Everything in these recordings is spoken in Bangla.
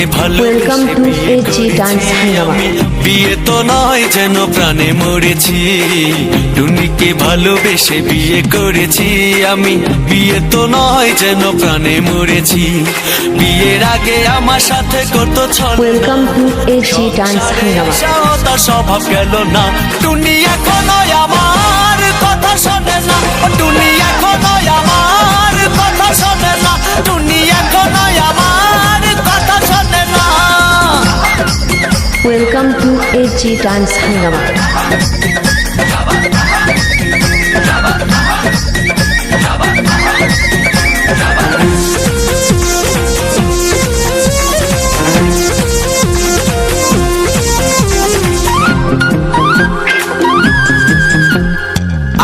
ওয়েলকাম টু এজি ডান্স হাঙ্গামা। বিয়ে তো নয় যেন প্রাণে মরেছি, টুনিকে ভালোবেসে বিয়ে করেছি আমি। বিয়ে তো নয় যেন প্রাণে মরেছি, বিয়ের আগে আমার সাথে কত ছল। ওয়েলকাম টু এজি ডান্স হাঙ্গামা। তার স্বভাব গেল না, টুনি এখনো আমার কথা শোনে না। টুনি এখনো আমার কথা শোনে না, টুনি এখনো আমার কথা শোনে না। ওয়েলকাম টু এজি ডান্স হাঙ্গামা।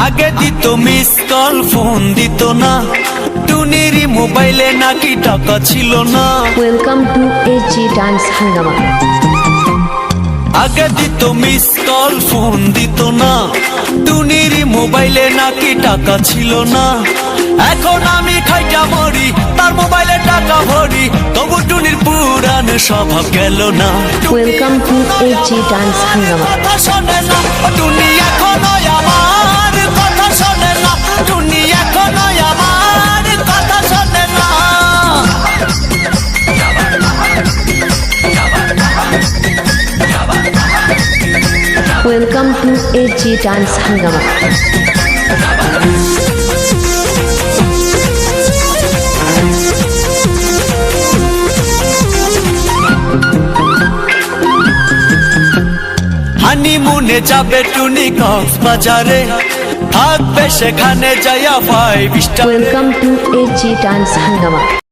আগে দিত মিস কল, ফোন দিত না, টুনির মোবাইলে নাকি টাকা ছিল না। ওয়েলকাম টু এজি ডান্স হাঙ্গামা। আগে দিত মিস কল, ফোন দিত না, টুনির মোবাইলে নাকি টাকা ছিল না। এখন আমি খাইটা মরি, তার মোবাইলে টাকা ভরি, তবু টুনির পুরান স্বভাব গেল না। ওয়েলকাম টু এজি ডান্স হাঙ্গামা। কথা শোনে না, টুনি এখনো আমার কথা শোনে না, টুনি এখনো আমার কথা শোনে না। ওয়েলকাম টু এজি ডান্স হাঙ্গামা। হানিমুনে যাবে টুনি কক্সবাজারে, থাকবে সেখানে যাইয়া 5 star. Welcome to AG dance হাঙ্গামা।